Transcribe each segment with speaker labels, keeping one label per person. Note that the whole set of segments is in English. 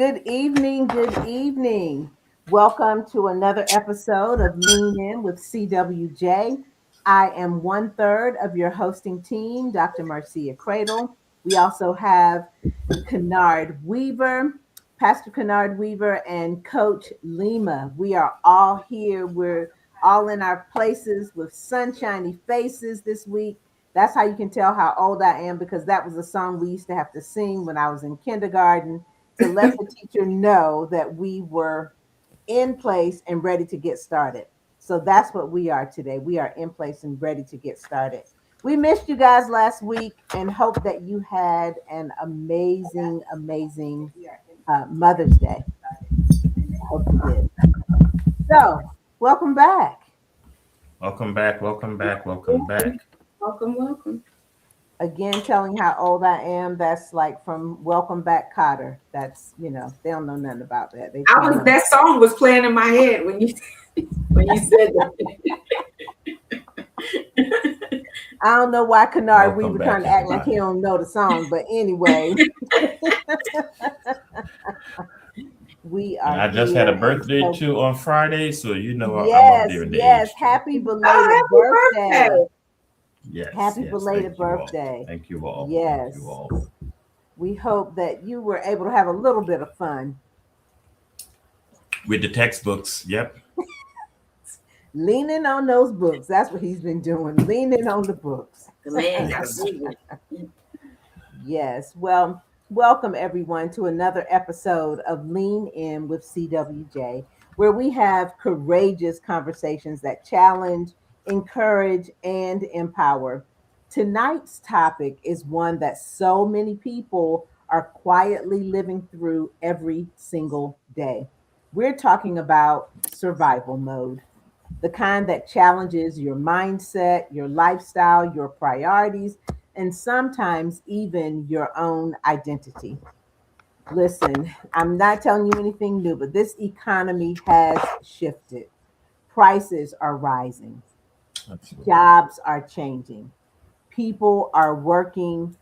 Speaker 1: Good evening. Good evening. Welcome to another episode of Lean In with CWJ. I am one third of your hosting team, Dr. Marcia Cradle. We also have Kennard Weaver, Pastor Kennard Weaver, and Coach Lima. We are all here. We're all in our places with sunshiny faces this week. That's how you can tell how old I am because that was a song we used to have to sing when I was in kindergarten to let the teacher know that we were in place and ready to get started. So that's what we are today. We are in place and ready to get started. We missed you guys last week and hope that you had an amazing Mother's Day. I hope you did. So, welcome back.
Speaker 2: Welcome back, welcome back, welcome back.
Speaker 3: Welcome.
Speaker 1: Again, telling how old I am. That's like from Welcome Back, Cotter. That's they don't know nothing about that.
Speaker 3: That song was playing in my head when you said that.
Speaker 1: I don't know why Kennard
Speaker 2: Welcome
Speaker 1: Weaver
Speaker 2: back,
Speaker 1: trying to act like
Speaker 2: everybody.
Speaker 1: he don't know the song, but anyway. We are.
Speaker 2: And I just had a
Speaker 1: here, and
Speaker 2: birthday
Speaker 1: so-
Speaker 2: too on Friday, so I'm up
Speaker 1: Yes,
Speaker 2: there in the
Speaker 1: yes.
Speaker 2: age.
Speaker 1: Happy
Speaker 3: Oh,
Speaker 1: belated
Speaker 3: happy
Speaker 1: birthday.
Speaker 3: birthday.
Speaker 2: Yes.
Speaker 1: Happy
Speaker 2: yes,
Speaker 1: belated
Speaker 2: thank you all.
Speaker 1: birthday.
Speaker 2: Thank you all.
Speaker 1: Yes.
Speaker 2: Thank you all.
Speaker 1: We hope that you were able to have a little bit of fun.
Speaker 2: With the textbooks, yep.
Speaker 1: Leaning on those books. That's what he's been doing. Leaning on the books.
Speaker 3: The man got
Speaker 2: Yes.
Speaker 3: sleepy.
Speaker 1: Yes. Well, welcome everyone to another episode of Lean In with CWJ, where we have courageous conversations that challenge, encourage, and empower. Tonight's topic is one that so many people are quietly living through every single day. We're talking about survival mode, the kind that challenges your mindset, your lifestyle, your priorities, and sometimes even your own identity. Listen, I'm not telling you anything new, but this economy has shifted. Prices are rising,
Speaker 2: Absolutely.
Speaker 1: jobs are changing, people are working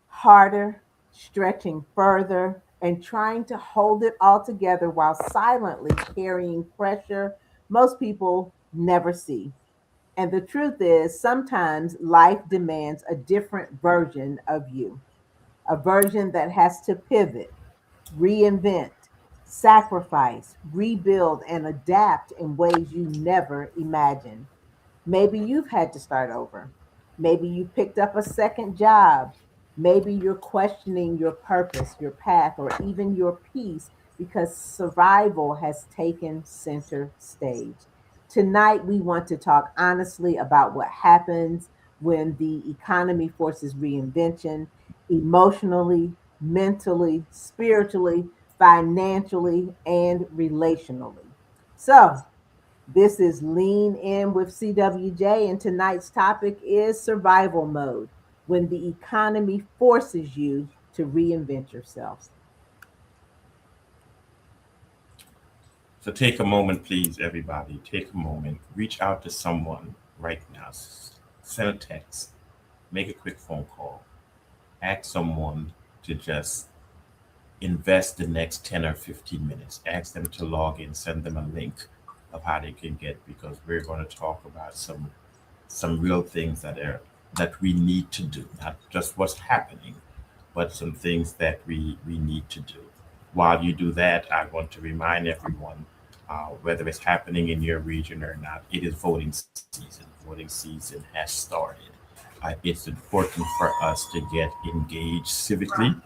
Speaker 1: harder, stretching further, and trying to hold it all together while silently carrying pressure most people never see. And the truth is, sometimes life demands a different version of you, a version that has to pivot, reinvent, sacrifice, rebuild, and adapt in ways you never imagined. Maybe you've had to start over. Maybe you picked up a second job. Maybe you're questioning your purpose, your path, or even your peace because survival has taken center stage. Tonight, we want to talk honestly about what happens when the economy forces reinvention emotionally, mentally, spiritually, financially, and relationally. So, this is Lean In with CWJ, and tonight's topic is survival mode when the economy forces you to reinvent yourself.
Speaker 2: So take a moment, please, everybody. Take a moment. Reach out to someone right now. Send a text. Make a quick phone call. Ask someone to just invest the next 10 or 15 minutes. Ask them to log in, send them a link of how they can get because we're going to talk about some real things that we need to do, not just what's happening, but some things that we need to do. While you do that, I want to remind everyone, whether it's happening in your region or not, it is voting season. Voting season has started. It's important for us to get engaged civically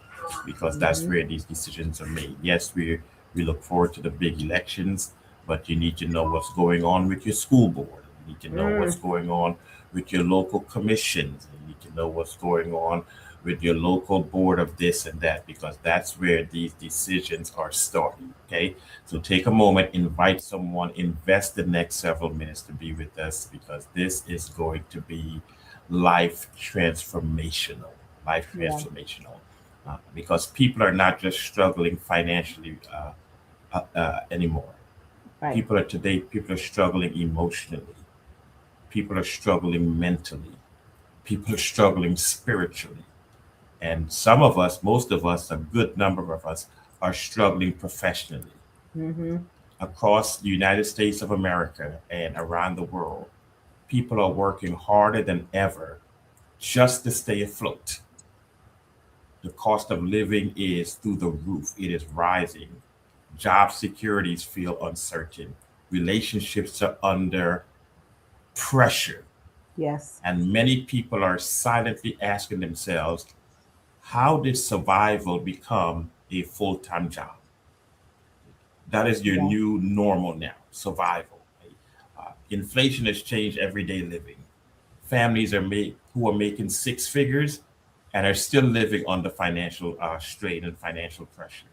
Speaker 2: because that's
Speaker 1: Mhm.
Speaker 2: where these decisions are made. Yes, we look forward to the big elections, but you need to know what's going on with your school board. You need to know what's
Speaker 1: Mm,
Speaker 2: going on with your local commissions. You need to know what's going on with your local board of this and that because that's where these decisions are starting. Okay, so take a moment, invite someone, invest the next several minutes to be with us because this is going to be life transformational. Life
Speaker 1: yeah,
Speaker 2: transformational. Because people are not just struggling financially anymore.
Speaker 1: right.
Speaker 2: People are struggling emotionally. People are struggling mentally. People are struggling spiritually. And some of us, most of us, a good number of us, are struggling professionally.
Speaker 1: Mm-hmm.
Speaker 2: Across the United States of America and around the world, people are working harder than ever just to stay afloat. The cost of living is through the roof, it is rising. Job securities feel uncertain. Relationships are under pressure.
Speaker 1: Yes.
Speaker 2: And many people are silently asking themselves, how did survival become a full time job? That is your
Speaker 1: Yeah.
Speaker 2: new normal now, survival. Inflation has changed everyday living. Families who are making six figures and are still living under financial strain and financial pressure.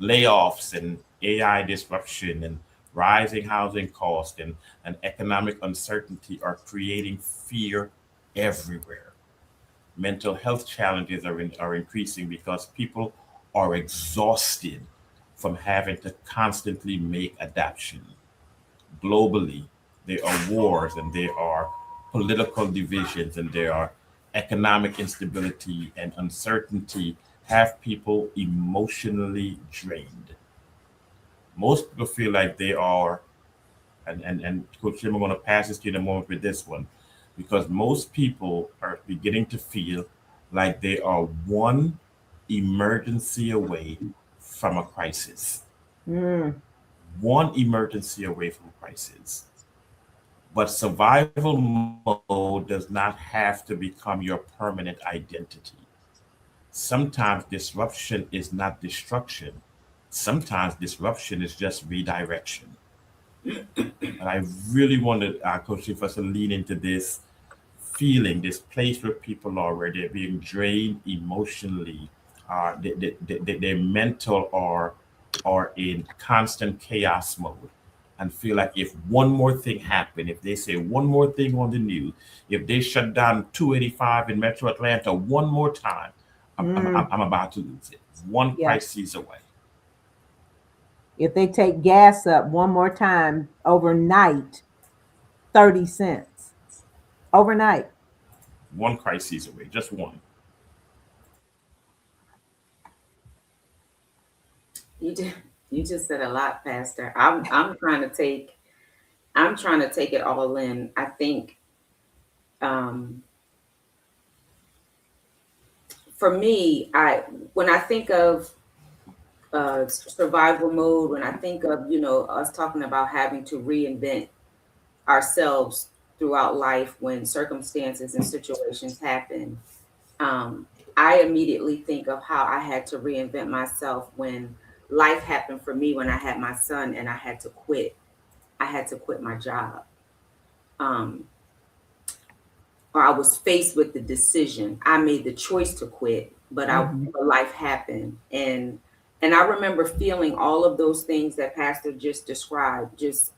Speaker 2: Layoffs and AI disruption and rising housing costs and economic uncertainty are creating fear everywhere. Mental health challenges are increasing because people are exhausted from having to constantly make adaptation. Globally, there are wars and there are political divisions and there are economic instability and uncertainty have people emotionally drained. Most people feel like they are, and Coach Jim, I'm going to pass this to you in a moment with this one, because most people are beginning to feel like they are one emergency away from a crisis.
Speaker 1: Mm.
Speaker 2: One emergency away from a crisis. But survival mode does not have to become your permanent identity. Sometimes disruption is not destruction. Sometimes disruption is just redirection. And I really wanted Coach Lee, for us to lean into this feeling, this place where people are, where they're being drained emotionally, their mental are in constant chaos mode, and feel like if one more thing happened, if they say one more thing on the news, if they shut down 285 in Metro Atlanta one more time,
Speaker 1: Mm.
Speaker 2: I'm about to lose it. One
Speaker 1: Yeah.
Speaker 2: crisis away.
Speaker 1: If they take gas up one more time overnight, 30 cents overnight.
Speaker 2: One crisis away. Just one.
Speaker 3: You just you just said a lot, Pastor. I'm trying to take it all in. I think um, for me, I when I think of survival mode, when I think of us talking about having to reinvent ourselves throughout life when circumstances and situations happen, um, I immediately think of how I had to reinvent myself when life happened for me when I had my son and I had to quit. I had to quit my job. Um, or I was faced with the decision. I made the choice to quit,
Speaker 1: Mm-hmm.
Speaker 3: but life happened, and I remember feeling all of those things that Pastor just described, just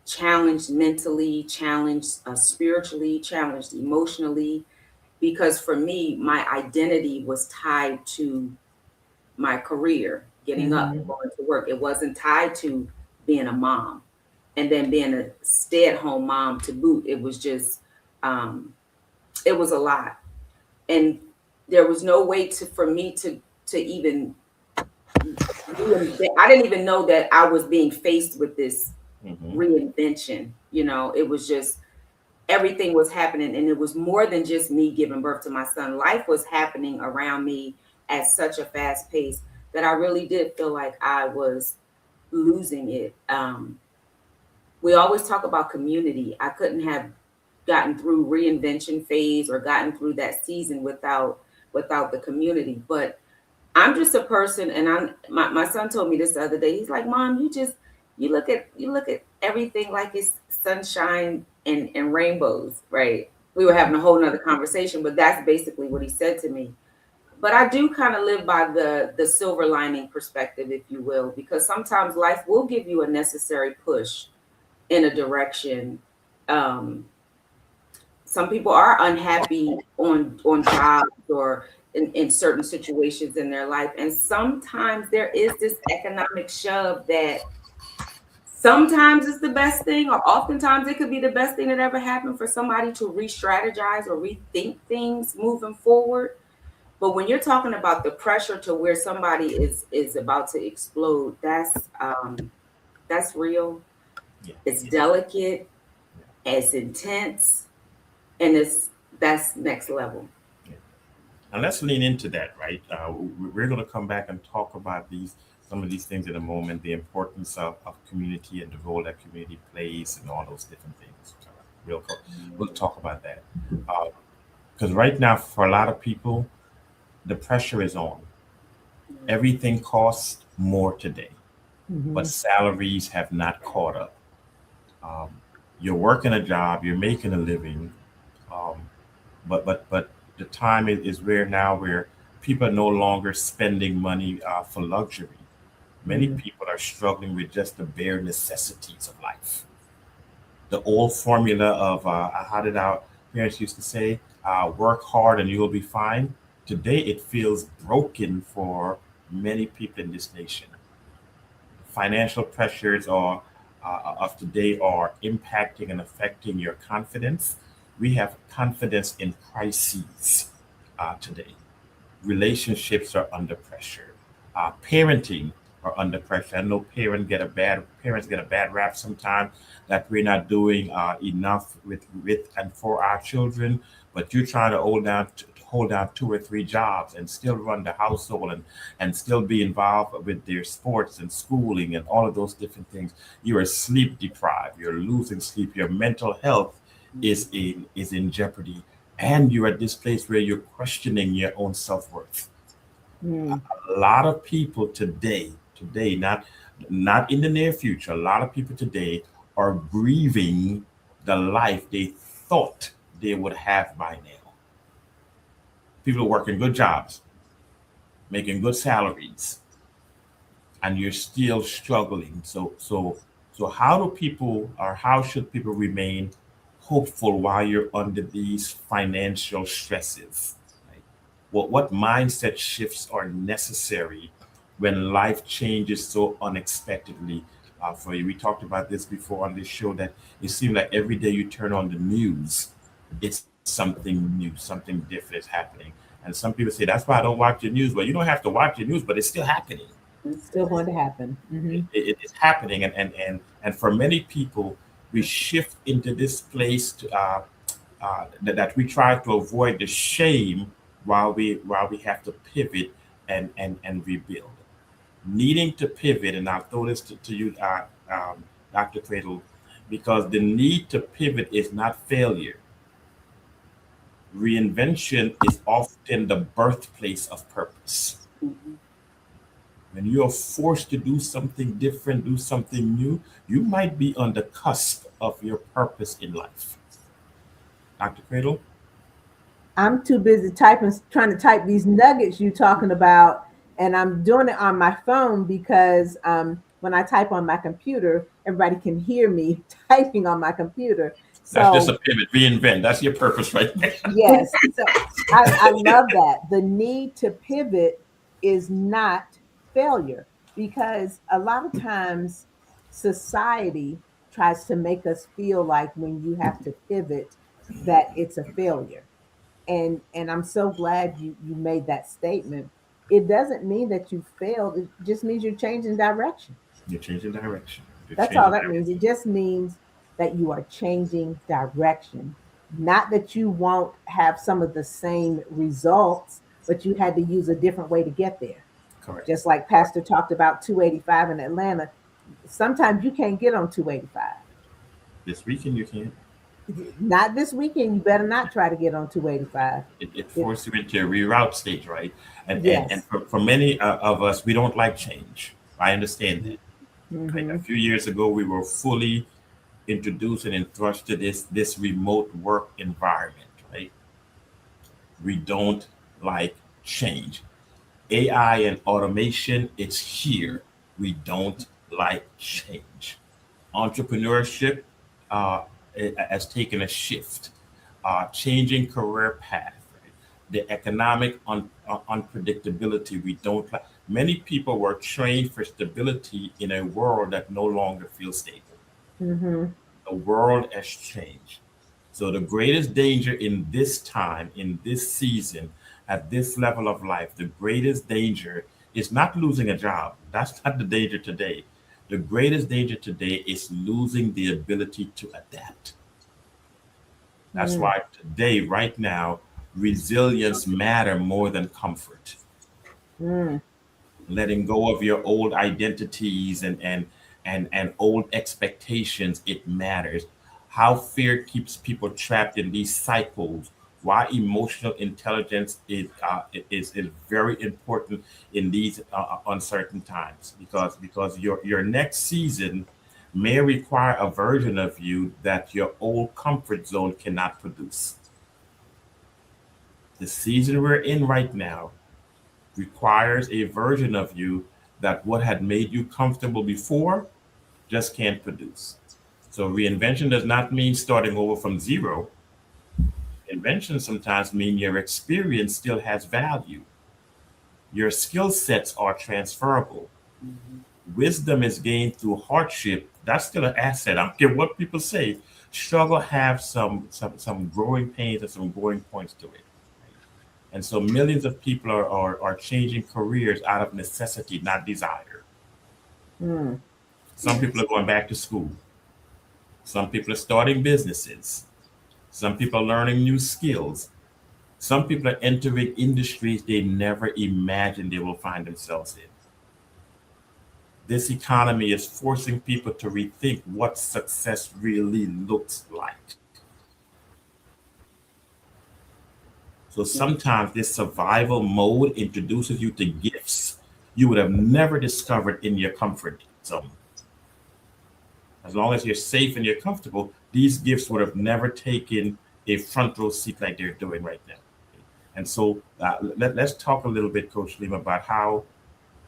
Speaker 3: challenged mentally, challenged spiritually, challenged emotionally, because for me, my identity was tied to my career, getting up
Speaker 1: Mm-hmm.
Speaker 3: and going to work. It wasn't tied to being a mom and then being a stay-at-home mom to boot. It was just um, it was a lot, and there was no way for me to even I didn't even know that I was being faced with this
Speaker 2: Hmm.
Speaker 3: reinvention. It was just everything was happening, and it was more than just me giving birth to my son. Life was happening around me at such a fast pace that I really did feel like I was losing it. We always talk about community. I couldn't have gotten through reinvention phase or gotten through that season without the community. But I'm just a person, and my son told me this the other day. He's like, Mom, you look at everything like it's sunshine and rainbows, right? We were having a whole nother conversation, but that's basically what he said to me. But I do kind of live by the silver lining perspective, if you will, because sometimes life will give you a necessary push in a direction. Um, some people are unhappy on jobs or in certain situations in their life, and sometimes there is this economic shove that sometimes it's the best thing, or oftentimes it could be the best thing that ever happened for somebody to re-strategize or rethink things moving forward. But when you're talking about the pressure to where somebody is about to explode, that's real.
Speaker 2: Yeah,
Speaker 3: It's
Speaker 2: yeah,
Speaker 3: delicate,
Speaker 2: yeah,
Speaker 3: it's intense, and that's next level.
Speaker 2: yeah. And let's lean into that, right? We're going to come back and talk about these some of these things in a moment, the importance of community and the role that community plays and all those different things. We'll talk about that. Because right now, for a lot of people, the pressure is on. Everything costs more today, but
Speaker 1: Hmm.
Speaker 2: salaries have not caught up. Um, you're working a job, you're making a living, um, but the time is where now where people are no longer spending money for luxury. Many
Speaker 1: Mm.
Speaker 2: people are struggling with just the bare necessities of life. The old formula of how did our parents used to say, work hard and you'll be fine. Today it feels broken for many people in this nation. Financial pressures of today are impacting and affecting your confidence. We have confidence in crises today. Relationships are under pressure. Parenting are under pressure. I know parents get a bad rap sometimes that we're not doing enough with and for our children. But you're trying to hold down two or three jobs and still run the household and still be involved with their sports and schooling and all of those different things. You are sleep deprived. You're losing sleep. Your mental health is in jeopardy, and you're at this place where you're questioning your own self-worth.
Speaker 1: Mm.
Speaker 2: A lot of people today, not in the near future, a lot of people today are grieving the life they thought they would have by now. People are working good jobs, making good salaries, and you're still struggling. So how do people, or how should people remain hopeful while you're under these financial stresses? Right? What mindset shifts are necessary when life changes so unexpectedly for you? We talked about this before on this show, that it seems like every day you turn on the news, it's something new, something different is happening. And some people say, that's why I don't watch the news. Well, you don't have to watch the news, but it's still happening.
Speaker 1: It's still going to happen. Hmm.
Speaker 2: It's happening, and for many people, we shift into this place that we try to avoid the shame while we have to pivot and rebuild. Needing to pivot, and I'll throw this to you, Dr. Cradle, because the need to pivot is not failure. Reinvention is often the birthplace of purpose.
Speaker 3: Mhm.
Speaker 2: When you are forced to do something different, do something new, you might be on the cusp of your purpose in life. Dr. Cradle?
Speaker 1: I'm too busy typing, trying to type these nuggets you talking about, and I'm doing it on my phone because when I type on my computer, everybody can hear me typing on my computer.
Speaker 2: That's just a
Speaker 1: So
Speaker 2: pivot, reinvent. That's your purpose right there.
Speaker 1: yes, so I love that. The need to pivot is not failure, because a lot of times society tries to make us feel like when you have to pivot that it's a failure. And I'm so glad you made that statement. It doesn't mean that you failed. It just means you're changing direction.
Speaker 2: You're changing direction. You're
Speaker 1: That's all
Speaker 2: changing
Speaker 1: that means.
Speaker 2: direction.
Speaker 1: It just means that you are changing direction. Not that you won't have some of the same results, but you had to use a different way to get there.
Speaker 2: Correct.
Speaker 1: Just like
Speaker 2: Correct.
Speaker 1: Pastor talked about 285 in Atlanta. Sometimes you can't get on 285.
Speaker 2: This weekend you can.
Speaker 1: Not this weekend. You better not try to get on 285.
Speaker 2: It
Speaker 1: It,
Speaker 2: forces you into a reroute stage, right? And
Speaker 1: yes.
Speaker 2: for many of us, we don't like change. I understand that. Right? A
Speaker 1: Hmm.
Speaker 2: few years ago, we were fully introduced and thrust to this remote work environment, right? We don't like change. AI and automation, it's here. We don't like change. Entrepreneurship uh, has taken a shift, changing career path, right? The economic unpredictability we don't like. Many people were trained for stability in a world that no longer feels stable.
Speaker 1: Hmm.
Speaker 2: The world has changed. So the greatest danger in this time, in this season, at this level of life, the greatest danger is not losing a job. That's not the danger today. The greatest danger today is losing the ability to adapt. That's
Speaker 1: Mm,
Speaker 2: why today, right now, resilience matter more than comfort.
Speaker 1: mm,
Speaker 2: Letting go of your old identities and old expectations, it matters. How fear keeps people trapped in these cycles, why emotional intelligence is very important in these uncertain times, because your next season may require a version of you that your old comfort zone cannot produce. The season we're in right now requires a version of you that what had made you comfortable before just can't produce. So reinvention does not mean starting over from zero. Invention sometimes means your experience still has value. Your skill sets are transferable.
Speaker 3: Mhm.
Speaker 2: Wisdom is gained through hardship. That's still an asset. I don't care what people say. Struggle have some growing pains and some growing points to it. And so millions of people are changing careers out of necessity, not desire.
Speaker 1: mm,
Speaker 2: Some people
Speaker 3: Yes.
Speaker 2: are going back to school. Some people are starting businesses. Some people are learning new skills. Some people are entering industries they never imagined they will find themselves in. This economy is forcing people to rethink what success really looks like. So
Speaker 3: Yeah.
Speaker 2: sometimes this survival mode introduces you to gifts you would have never discovered in your comfort zone. As long as you're safe and you're comfortable, these gifts would have never taken a front row seat like they're doing right now. And so let's talk a little bit, Coach Lim, about how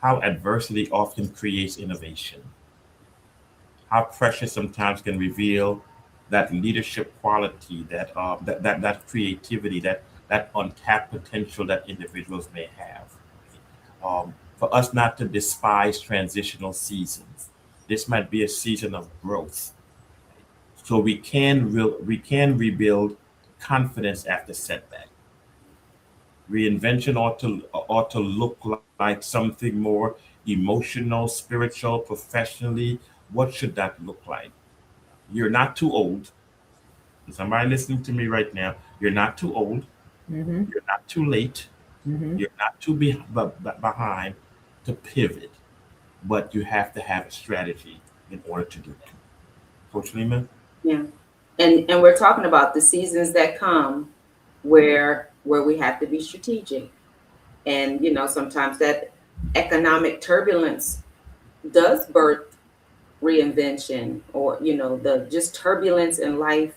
Speaker 2: adversity often creates innovation, how pressure sometimes can reveal that leadership quality, that creativity, that untapped potential that individuals may have. For us not to despise transitional seasons, this might be a season of growth, so we can rebuild confidence after setback. Reinvention ought to look like something more emotional, spiritual, professionally. What should that look like? You're not too old. Somebody listening to me right now, you're not too old.
Speaker 1: mm-hmm,
Speaker 2: You're not too late.
Speaker 1: mm-hmm.
Speaker 2: You're not too behind to pivot, but you have to have a strategy in order to do that. Coach Lehman?
Speaker 3: Yeah. And we're talking about the seasons that come where we have to be strategic. And sometimes that economic turbulence does birth reinvention, or the just turbulence in life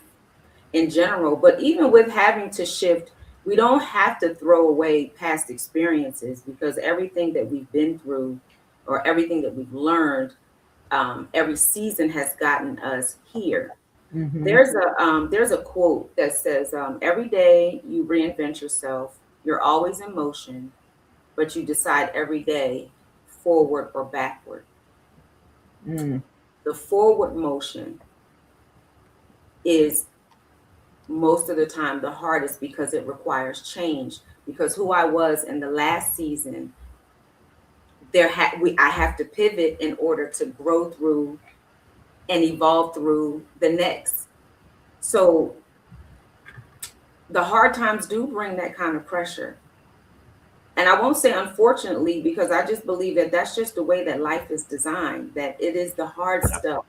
Speaker 3: in general. But even with having to shift, we don't have to throw away past experiences, because everything that we've been through or everything that we've learned, every season has gotten us here.
Speaker 1: Mm-hmm.
Speaker 3: There's a quote that says, every day you reinvent yourself. You're always in motion, but you decide every day, forward or backward.
Speaker 1: Mm,
Speaker 3: The forward motion is most of the time the hardest, because it requires change. Because who I was in the last season, I have to pivot in order to grow through and evolve through the next. So the hard times do bring that kind of pressure. And I won't say unfortunately, because I just believe that that's just the way that life is designed, that it is the hard
Speaker 2: That
Speaker 3: stuff.
Speaker 2: part.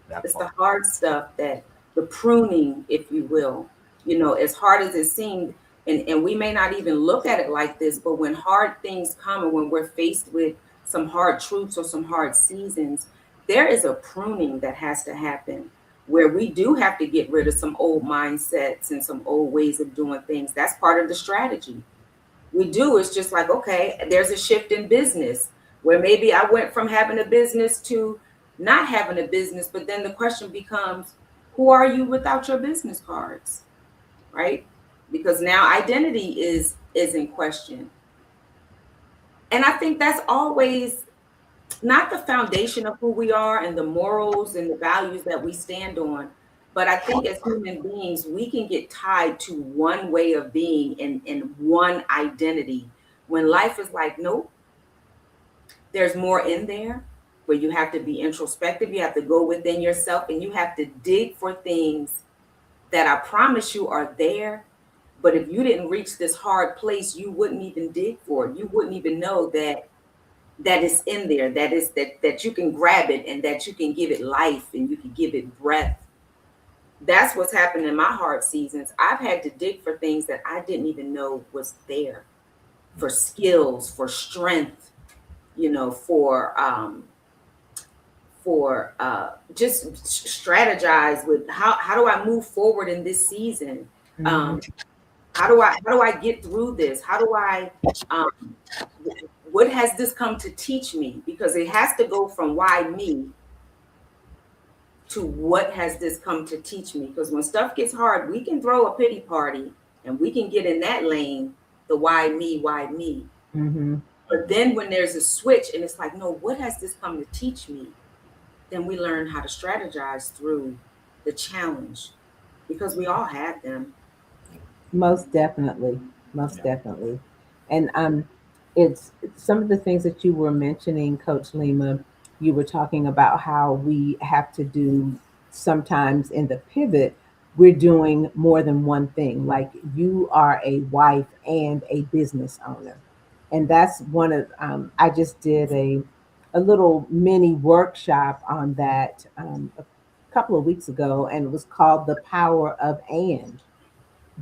Speaker 2: That
Speaker 3: It's the
Speaker 2: part.
Speaker 3: hard stuff, that the pruning, if you will, as hard as it seemed. And we may not even look at it like this, but when hard things come and when we're faced with some hard truths or some hard seasons, there is a pruning that has to happen, where we do have to get rid of some old mindsets and some old ways of doing things. That's part of the strategy. We do. It's just like, okay, there's a shift in business, where maybe I went from having a business to not having a business, but then the question becomes, who are you without your business cards, right? Because now identity is in question. And I think that's always not the foundation of who we are and the morals and the values that we stand on, But I think as human beings, we can get tied to one way of being and one identity when life is like, nope, there's more in there, where you have to be introspective. You have to go within yourself and you have to dig for things that I promise you are there. But if you didn't reach this hard place, you wouldn't even dig for it. You wouldn't even know that is in there, that you can grab it and that you can give it life and you can give it breath. That's what's happened in my hard seasons. I've had to dig for things that I didn't even know was there, for skills, for strength, for just strategize with how do I move forward in this season.
Speaker 1: Mhm.
Speaker 3: um, how do I get through this? How do I um, what has this come to teach me? Because it has to go from why me to what has this come to teach me? Because when stuff gets hard, we can throw a pity party and we can get in that lane, the why me.
Speaker 1: Mhm.
Speaker 3: But then when there's a switch and it's like, no, what has this come to teach me? Then we learn how to strategize through the challenge, because we all have them.
Speaker 1: Most definitely, most
Speaker 2: Yeah.
Speaker 1: definitely, and it's some of the things that you were mentioning, Coach Lima. You were talking about how we have to do sometimes in the pivot. We're doing more than one thing. Like you are a wife and a business owner, and that's one of. I just did a little mini workshop on that a couple of weeks ago, and it was called "The Power of And."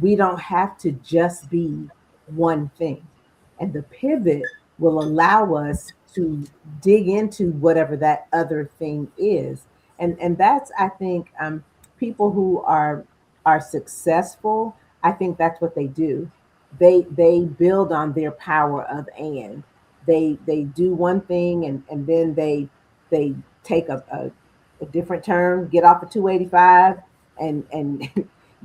Speaker 1: We don't have to just be one thing. And the pivot will allow us to dig into whatever that other thing is. And that's I think people who are successful, I think that's what they do. They build on their power of and they do one thing and then they take a different turn, get off the 285 and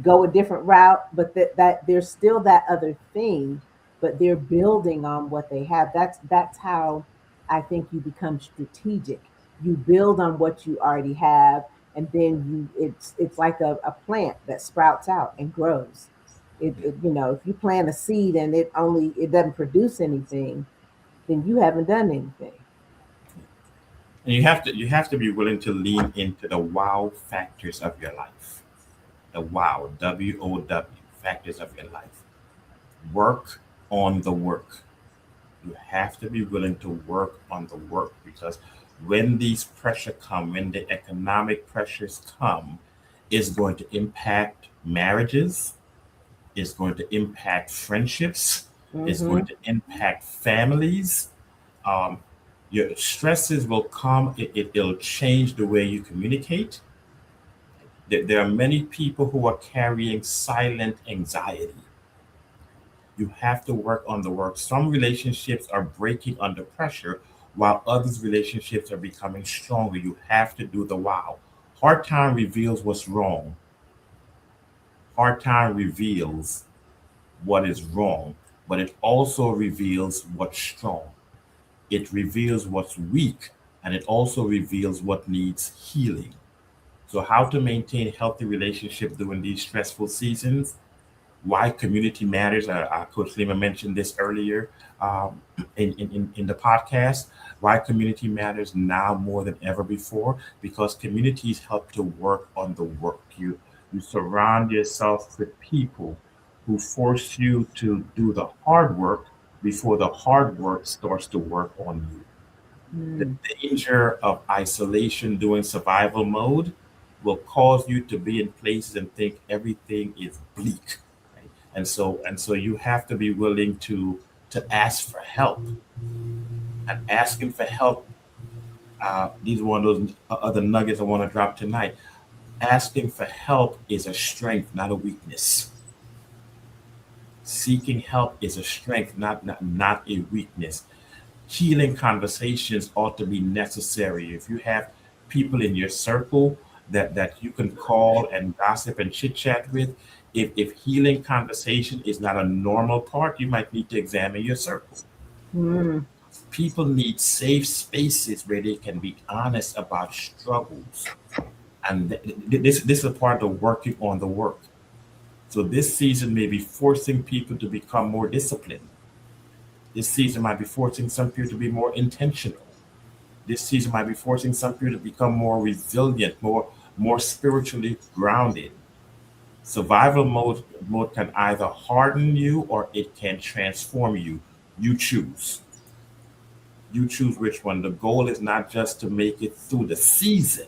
Speaker 1: go a different route, but that there's still that other thing, but they're building on what they have. That's how I think you become strategic. You build on what you already have, and then it's like a plant that sprouts out and grows.
Speaker 2: Yeah.
Speaker 1: If you plant a seed and it doesn't produce anything, then you haven't done anything.
Speaker 2: And you have to be willing to lean into the wow factors of your life. The wow, WOW factors of your life. Work on the work. You have to be willing to work on the work because when these pressure come, when the economic pressures come, it's going to impact marriages, it's going to impact friendships, it's going
Speaker 1: Mm-hmm.
Speaker 2: to impact families. Um, your stresses will come, it'll change the way you communicate. There are many people who are carrying silent anxiety. You have to work on the work. Some relationships are breaking under pressure, while others' relationships are becoming stronger. You have to do the wow. Hard time reveals what's wrong. Hard time reveals what is wrong, but it also reveals what's strong. It reveals what's weak, and it also reveals what needs healing. So, how to maintain healthy relationships during these stressful seasons? Why community matters. Coach Lima mentioned this earlier in the podcast. Why community matters now more than ever before? Because communities help to work on the work. You surround yourself with people who force you to do the hard work before the hard work starts to work on you. The
Speaker 1: Mm.
Speaker 2: danger of isolation during survival mode will cause you to be in places and think everything is bleak. Right? And so you have to be willing to ask for help. And asking for help, these are one of those other nuggets I want to drop tonight. Asking for help is a strength, not a weakness. Seeking help is a strength, not a weakness. Healing conversations ought to be necessary. If you have people in your circle that you can call and gossip and chit chat with, if healing conversation is not a normal part, you might need to examine your circle.
Speaker 1: Mm.
Speaker 2: People need safe spaces where they can be honest about struggles And this is a part of working on the work. So this season may be forcing people to become more disciplined. This season might be forcing some people to be more intentional. This season might be forcing some people to become more resilient, more spiritually grounded. Survival mode can either harden you or it can transform you. You choose. You choose which one. The goal is not just to make it through the season.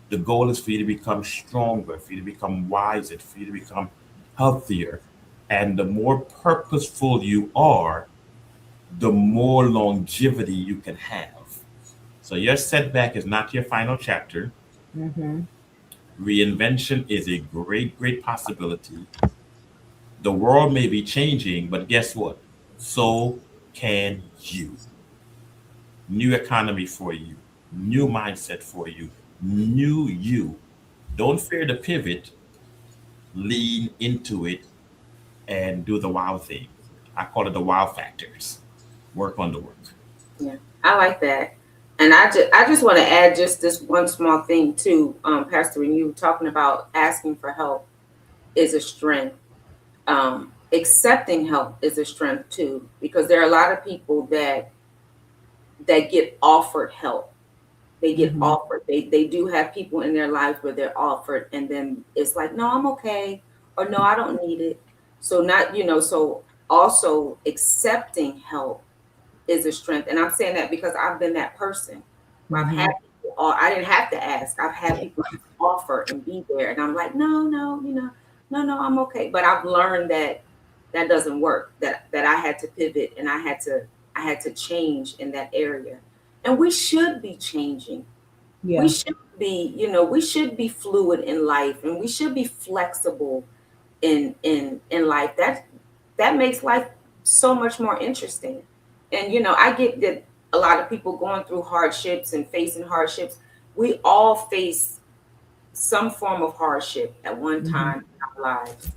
Speaker 2: The goal is for you to become stronger, for you to become wiser, for you to become healthier. And the more purposeful you are, the more longevity you can have. So your setback is not your final chapter.
Speaker 1: Mm-hmm.
Speaker 2: Reinvention is a great, great possibility. The world may be changing, but guess what? So can you. New economy for you, new mindset for you, new you. Don't fear the pivot, lean into it and do the wow thing. I call it the wow factors. Work on the work.
Speaker 3: Yeah, I like that. And I just want to add just this one small thing too, Pastor. When you were talking about asking for help is a strength. Accepting help is a strength too, because there are a lot of people that get offered help. They get
Speaker 1: Mm-hmm.
Speaker 3: offered. They do have people in their lives where they're offered, and then it's like, no, I'm okay, or no, I don't need it. So not, so also accepting help is a strength. And I'm saying that because I've been that person where I've had
Speaker 1: Mm-hmm.
Speaker 3: people, or I didn't have to ask. I've had people just offer and be there, and I'm like, no, no, no, no, I'm okay. But I've learned that that doesn't work. That I had to pivot, and I had to change in that area. And we should be changing. We
Speaker 1: Yeah.
Speaker 3: should be, we should be fluid in life, and we should be flexible in life. That makes life so much more interesting. And I get that a lot of people going through hardships and facing hardships. We all face some form of hardship at one
Speaker 1: Mm-hmm.
Speaker 3: time in our lives.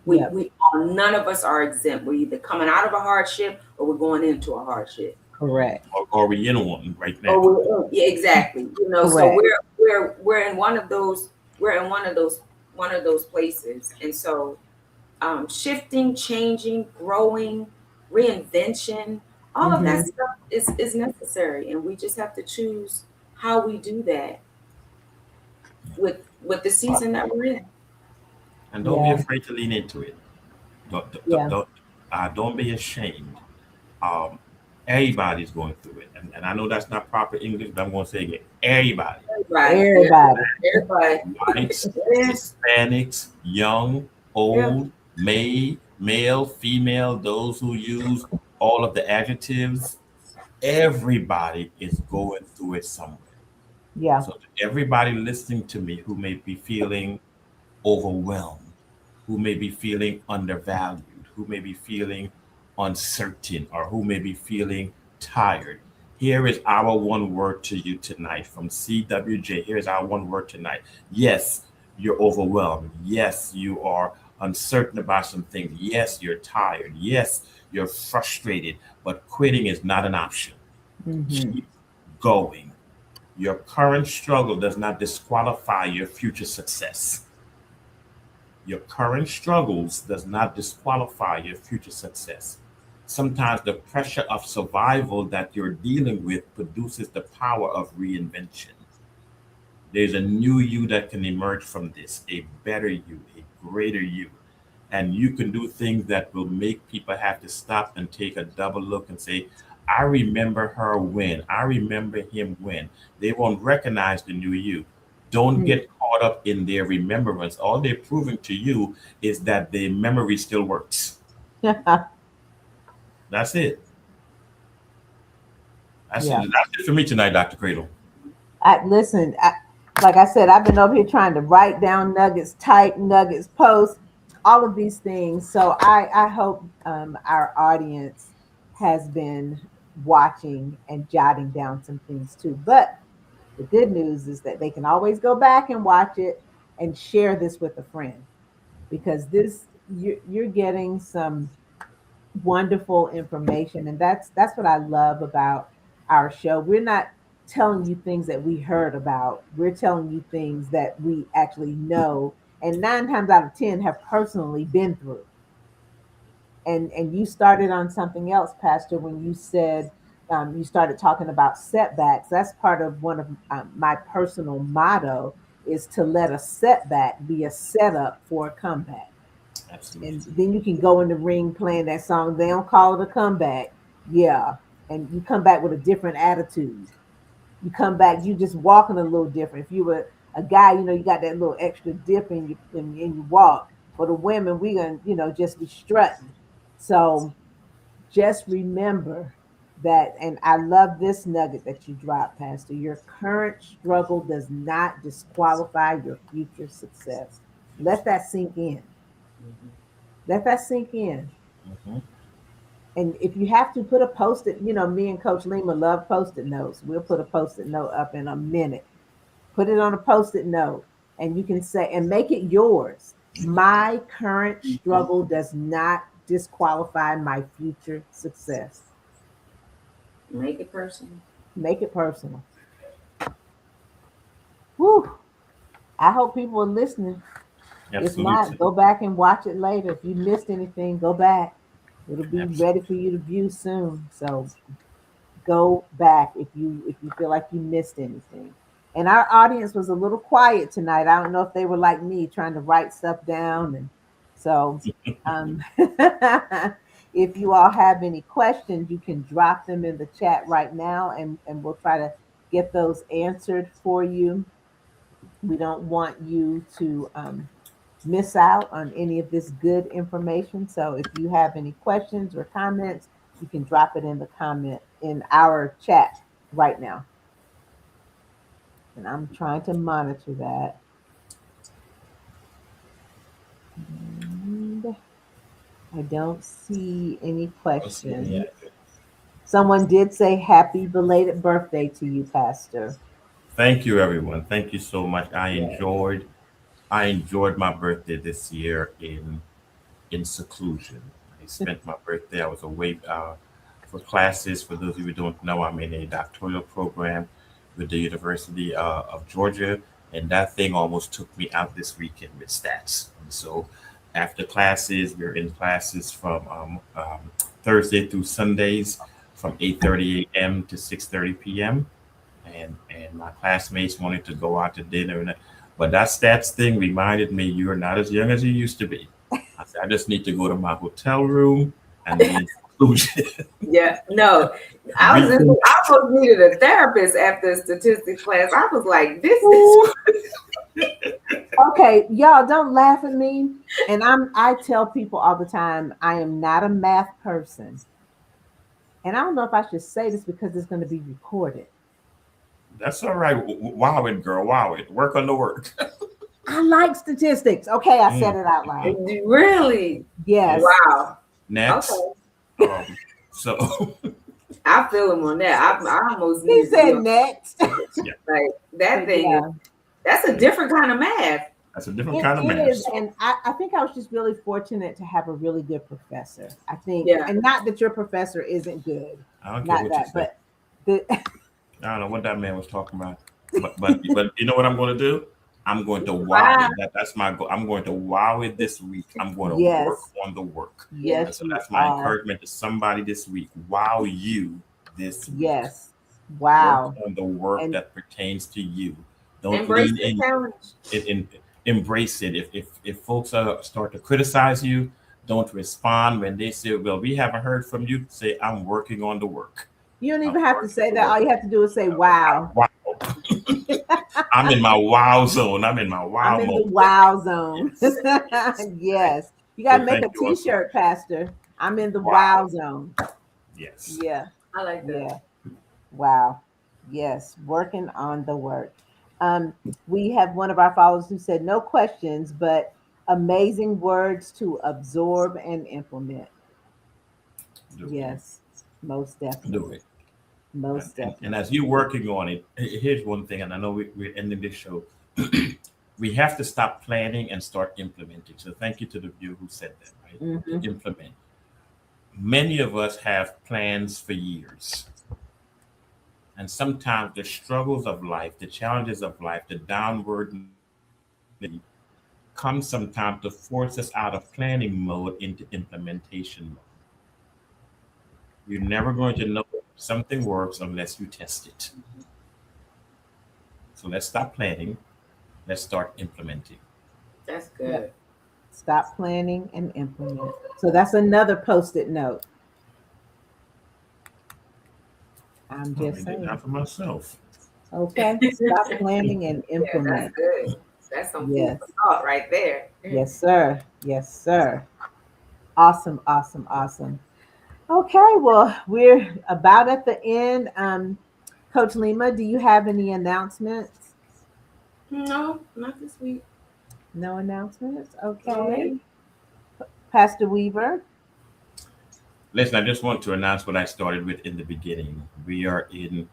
Speaker 3: we
Speaker 1: Yep.
Speaker 3: we none of us are exempt. We're either coming out of a hardship or we're going into a hardship.
Speaker 1: Correct.
Speaker 2: Or we in one right now.
Speaker 3: Oh, yeah, exactly. So
Speaker 1: Correct.
Speaker 3: we're in one of those. We're in one of those places, and so shifting, changing, growing, reinvention, all of that
Speaker 1: Mm-hmm.
Speaker 3: stuff is necessary, and we just have to choose how we do that with with the season that we're in.
Speaker 2: And don't be
Speaker 1: Yeah.
Speaker 2: afraid to lean into it.
Speaker 1: Yeah.
Speaker 2: Don't be ashamed. Um, everybody's going through it. And I know that's not proper English, but I'm going to say it again. Everybody.
Speaker 3: Everybody,
Speaker 1: Everybody.
Speaker 3: everybody,
Speaker 2: Whites,
Speaker 3: yeah,
Speaker 2: Hispanics, young,
Speaker 3: yeah,
Speaker 2: old, male, female, those who use all of the adjectives, everybody is going through it somewhere.
Speaker 1: Yeah.
Speaker 2: So, to everybody listening to me who may be feeling overwhelmed, who may be feeling undervalued, who may be feeling uncertain, or who may be feeling tired, here is our one word to you tonight from CWJ. Here is our one word tonight. Yes, you're overwhelmed. Yes, you are uncertain about some things. Yes, you're tired. Yes, you're frustrated, but quitting is not an option.
Speaker 1: Mm-hmm.
Speaker 2: Keep going. Your current struggle does not disqualify your future success. Your current struggles does not disqualify your future success. Sometimes the pressure of survival that you're dealing with produces the power of reinvention. There's a new you that can emerge from this, a better you, a greater you. And you can do things that will make people have to stop and take a double look and say, I remember her when, I remember him when. They won't recognize the new you. Don't get caught up in their remembrance. All they're proving to you is that the memory still works. That's it. That's it.
Speaker 1: Yeah.
Speaker 2: That's it for me tonight, Dr. Cradle.
Speaker 1: Listen. Like I said, I've been over here trying to write down nuggets, type nuggets, post all of these things. So I hope our audience has been watching and jotting down some things too. But the good news is that they can always go back and watch it and share this with a friend, because this you're getting some wonderful information, and that's what I love about our show. We're not telling you things that we heard about. We're telling you things that we actually know, and 9 times out of 10 have personally been through. And you started on something else, Pastor, when you said you started talking about setbacks. That's part of one of my personal motto is to let a setback be a setup for a comeback. And
Speaker 2: Absolutely.
Speaker 1: then you can go in the ring playing that song. They don't call it a comeback, yeah. And you come back with a different attitude. You come back, you just walking a little different. If you were a guy, you got that little extra dip in you walk. For the women, we gonna just be strutting. So just remember that, and I love this nugget that you dropped, Pastor. Your current struggle does not disqualify your future success. Let that sink in.
Speaker 3: Mhm.
Speaker 1: Let that sink in.
Speaker 2: Hmm.
Speaker 1: And if you have to put a post-it, me and Coach Lima love post-it notes. We'll put a post-it note up in a minute. Put it on a post-it note, and you can say, and make it yours. My current struggle does not disqualify my future success.
Speaker 3: Make it personal.
Speaker 1: Make it personal. Whew. I hope people are listening. If not,
Speaker 2: Absolutely.
Speaker 1: go back and watch it later. If you missed anything, go back. It'll be ready for
Speaker 2: Absolutely.
Speaker 1: you to view soon. So go back if you feel like you missed anything. And our audience was a little quiet tonight. I don't know if they were like me trying to write stuff down, and so if you all have any questions, you can drop them in the chat right now, and we'll try to get those answered for you. We don't want you to miss out on any of this good information. So if you have any questions or comments, you can drop it in the comment in our chat right now. And I'm trying to monitor that. And I don't see any
Speaker 2: I'll see any
Speaker 1: questions.
Speaker 2: idea.
Speaker 1: Someone did say happy belated birthday to you, Pastor.
Speaker 2: Thank you, everyone. Thank you so much. I
Speaker 1: Yes.
Speaker 2: enjoyed. I enjoyed my birthday this year in seclusion. I spent my birthday. I was away for classes. For those of you who don't know, I'm in a doctoral program with the University of Georgia, and that thing almost took me out this weekend with stats. And so, after classes, we're in classes from Thursday through Sundays from 8:30 a.m. to 6:30 p.m. And my classmates wanted to go out to dinner, but that stats thing reminded me you're not as young as you used to be. I said, I just need to go to my hotel room and be in seclusion.
Speaker 3: Yeah, no,
Speaker 2: Read.
Speaker 3: I almost needed a therapist after statistics class. I was like, this is
Speaker 1: Ooh. Okay, y'all don't laugh at me. And I tell people all the time, I am not a math person. And I don't know if I should say this because it's going to be recorded.
Speaker 2: That's all right. Wow it, girl. Wow it. Work on the work.
Speaker 1: I like statistics. Okay, I said
Speaker 2: Mm,
Speaker 1: it out loud.
Speaker 2: mm.
Speaker 3: really
Speaker 2: Yes.
Speaker 1: Yes.
Speaker 3: wow.
Speaker 2: Next.
Speaker 3: Okay,
Speaker 2: Um, so,
Speaker 3: I feel him on that. I almost
Speaker 1: He
Speaker 3: needed to be
Speaker 1: said
Speaker 3: on
Speaker 1: next.
Speaker 2: yeah,
Speaker 3: like that
Speaker 1: But
Speaker 3: thing is
Speaker 1: yeah,
Speaker 3: that's a different kind of math.
Speaker 2: that's a different
Speaker 1: it
Speaker 2: kind of
Speaker 1: is.
Speaker 2: math.
Speaker 1: And I think I was just really fortunate to have a really good professor. I think,
Speaker 3: Yeah.
Speaker 1: and not that your professor isn't good,
Speaker 2: I don't care
Speaker 1: not
Speaker 2: what you
Speaker 1: that,
Speaker 2: say.
Speaker 1: but the,
Speaker 2: I don't know what that man was talking about. But you know what I'm going to do? I'm going to wow
Speaker 3: Wow.
Speaker 2: it. That's my goal. I'm going to wow it this week. I'm going to work
Speaker 1: yes,
Speaker 2: on the work.
Speaker 3: Yeah.
Speaker 2: And
Speaker 1: yes,
Speaker 2: so
Speaker 1: you
Speaker 2: that's my
Speaker 1: are.
Speaker 2: encouragement to somebody this week. Wow you this week.
Speaker 1: Yes.
Speaker 2: Work
Speaker 1: Wow.
Speaker 2: on the work
Speaker 1: And
Speaker 2: that pertains to you. Don't
Speaker 3: Embrace
Speaker 2: lean
Speaker 3: the
Speaker 2: in
Speaker 3: challenge.
Speaker 2: and embrace it. If folks start to criticize you, don't respond when they say, "Well, we haven't heard from you." Say, "I'm working on the work.
Speaker 1: you don't
Speaker 2: I'm
Speaker 1: even have to
Speaker 2: working
Speaker 1: say
Speaker 2: the
Speaker 1: that.
Speaker 2: work."
Speaker 1: All you have to do is say, wow.
Speaker 2: Wow. I'm in my wow zone. I'm in my
Speaker 1: I'm
Speaker 2: wow
Speaker 1: in the
Speaker 2: mode.
Speaker 1: wow zone.
Speaker 2: Yes. Yes. Right.
Speaker 1: Yes. You got
Speaker 2: So
Speaker 1: to make
Speaker 2: thank
Speaker 1: a
Speaker 2: you all
Speaker 1: t
Speaker 2: so much.
Speaker 1: shirt, Pastor. I'm in the
Speaker 2: Wow.
Speaker 1: wow zone.
Speaker 2: Yes.
Speaker 1: Yeah.
Speaker 3: I like that.
Speaker 1: Yeah. Wow. Yes. Working on the work. Um, we have one of our followers who said, no questions, but amazing words to absorb and implement.
Speaker 2: Do it.
Speaker 1: Yes. Most
Speaker 2: Do
Speaker 1: definitely.
Speaker 2: it.
Speaker 1: Most
Speaker 2: And as
Speaker 1: definitely.
Speaker 2: you're working on it, here's one thing, and I know we're ending this show. We have to stop planning and start implementing. So thank you to the viewer who said that, right? To
Speaker 1: Hmm.
Speaker 2: implement. Many of us have plans for years, And sometimes the struggles of life, the challenges of life, the downward come sometimes to force us out of planning mode into implementation mode. You're never going to know if something works unless you test it. So let's stop planning. Let's start implementing.
Speaker 3: That's
Speaker 1: Yep.
Speaker 3: good.
Speaker 1: Stop planning and implement. So that's another post-it note. I'm
Speaker 2: I'll
Speaker 1: just
Speaker 2: write that
Speaker 1: saying.
Speaker 2: down for myself.
Speaker 1: Okay. Stop planning and
Speaker 3: Yeah, that's
Speaker 1: implement.
Speaker 3: good. That's some food
Speaker 1: Yes.
Speaker 3: for thought right there.
Speaker 1: Yes, sir. Yes, sir. Awesome, awesome, awesome. Okay, well, we're about at the end. Coach Lima, do you have any announcements?
Speaker 3: No, not this week.
Speaker 1: No announcements?
Speaker 3: No,
Speaker 1: Okay.
Speaker 3: ma'am.
Speaker 1: Pastor Weaver?
Speaker 2: Listen, I just want to announce what I started with in the beginning. We are in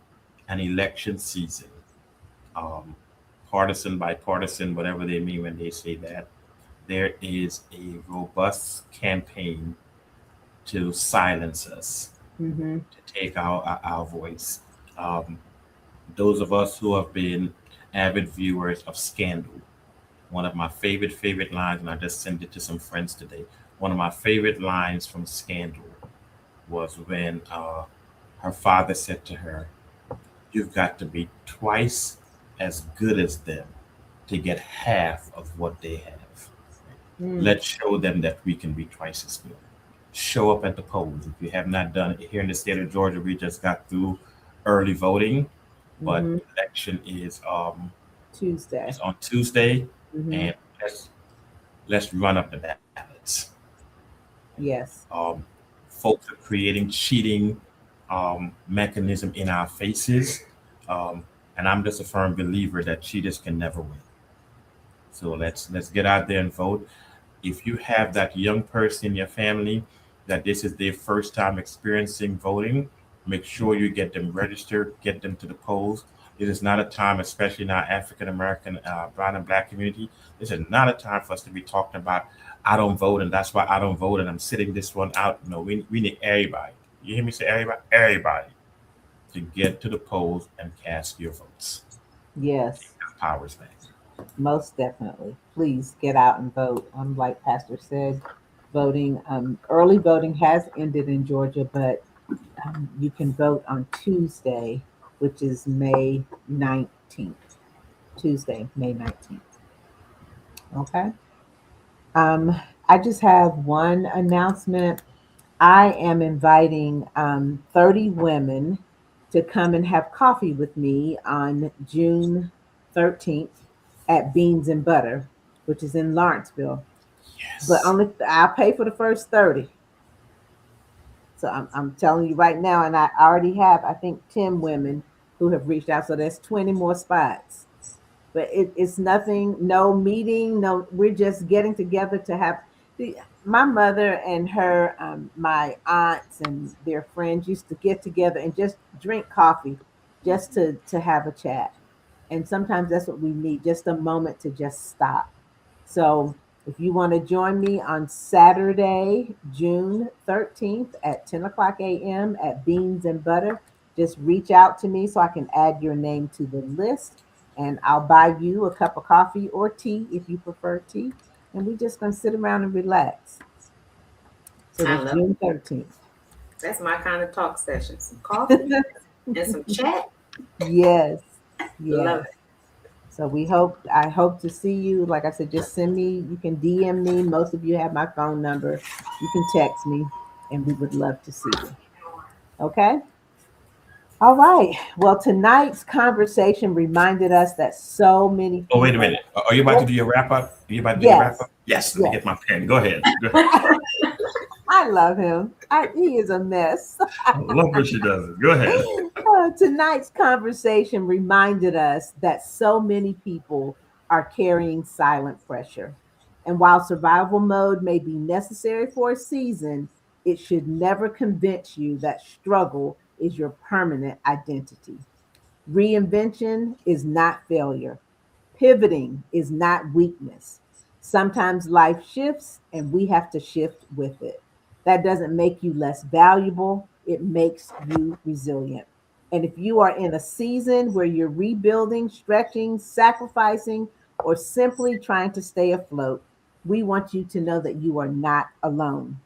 Speaker 2: an election season. Um, Partisan, bipartisan, whatever they mean when they say that. There is a robust campaign to silence us,
Speaker 1: Mm-hmm.
Speaker 2: to take our voice. Um, those of us who have been avid viewers of Scandal, one of my favorite lines, and I just sent it to some friends today. One of my favorite lines from Scandal was when her father said to her, "You've got to be twice as good as them to get half of what they have.
Speaker 1: Mm,
Speaker 2: Let's show them that we can be twice as good. Show up at the polls. If you have not done it here in the state of Georgia, we just got through early voting, but
Speaker 1: mm-hmm.
Speaker 2: election
Speaker 1: Tuesday.
Speaker 2: is on Tuesday,
Speaker 1: Mm-hmm.
Speaker 2: and let's run up the ballots.
Speaker 1: Yes.
Speaker 2: Um, Folks are creating cheating mechanism in our faces, um, and I'm just a firm believer that cheaters can never win. So let's get out there and vote. If you have that young person in your family that this is their first time experiencing voting, make sure you get them registered, get them to the polls. It is not a time, especially in our African American, brown and black community. This is not a time for us to be talking about I don't vote and that's why I don't vote and I'm sitting this one out. No, we need everybody. You hear me say everybody? Everybody to get to the polls and cast your votes.
Speaker 1: Yes.
Speaker 2: Powers back.
Speaker 1: Most definitely. Please get out and vote. Like Pastor said, voting, early voting has ended in Georgia, but you can vote on Tuesday, which is May 19th. Tuesday, May 19th. Okay. Um, I just have one announcement. I am inviting 30 women to come and have coffee with me on June 13th at Beans and Butter, which is in Lawrenceville. But
Speaker 2: Yes.
Speaker 1: only I'll pay for the first 30. So I'm telling you right now, and I already have, I think, 10 women who have reached out. So that's 20 more spots. But it's nothing, no meeting, no, we're just getting together to have. My mother and her, my aunts and their friends used to get together and just drink coffee, just to have a chat. And sometimes that's what we need, just a moment to just stop. So if you want to join me on Saturday, June 13th at 10 o'clock a.m. at Beans and Butter, just reach out to me so I can add your name to the list and I'll buy you a cup of coffee or tea if you prefer tea. And we're just going to sit around and relax. So
Speaker 3: I
Speaker 1: that's
Speaker 3: love
Speaker 1: June
Speaker 3: it.
Speaker 1: 13th.
Speaker 3: That's my kind of talk session. Some coffee and some chat.
Speaker 1: Yes,
Speaker 3: Love
Speaker 1: yes.
Speaker 3: it.
Speaker 1: So I hope to see you. Like I said, just send me, you can DM me. Most of you have my phone number. You can text me and we would love to see you. Okay? All right. Well, tonight's conversation reminded us that so many
Speaker 2: Oh, wait a
Speaker 1: people.
Speaker 2: minute. Are you about to do your wrap up? Are you about to do your wrap
Speaker 1: Yes,
Speaker 2: up? Yes. Let me
Speaker 1: yes.
Speaker 2: get my pen. Go ahead. Go ahead.
Speaker 1: I love him. He is a mess.
Speaker 2: I love when she does it. Go ahead.
Speaker 1: Tonight's conversation reminded us that so many people are carrying silent pressure. And while survival mode may be necessary for a season, it should never convince you that struggle is your permanent identity. Reinvention is not failure. Pivoting is not weakness. Sometimes life shifts and we have to shift with it. That doesn't make you less valuable, it makes you resilient. And if you are in a season where you're rebuilding, stretching, sacrificing, or simply trying to stay afloat, we want you to know that you are not alone.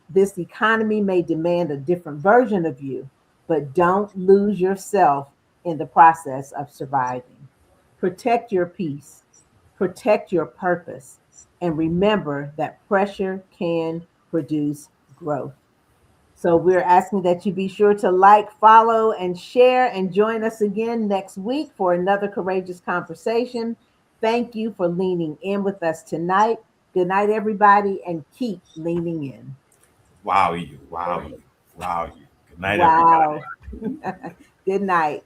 Speaker 1: This economy may demand a different version of you, but don't lose yourself in the process of surviving. Protect your peace, protect your purpose, and remember that pressure can produce growth. So we're asking that you be sure to like, follow, and share, and join us again next week for another courageous conversation. Thank you for leaning in with us tonight. Good night, everybody, and keep leaning in.
Speaker 2: Wow, you. Wow,
Speaker 3: Right.
Speaker 2: you. Wow, you. Good night, everybody.
Speaker 1: Wow. Good night.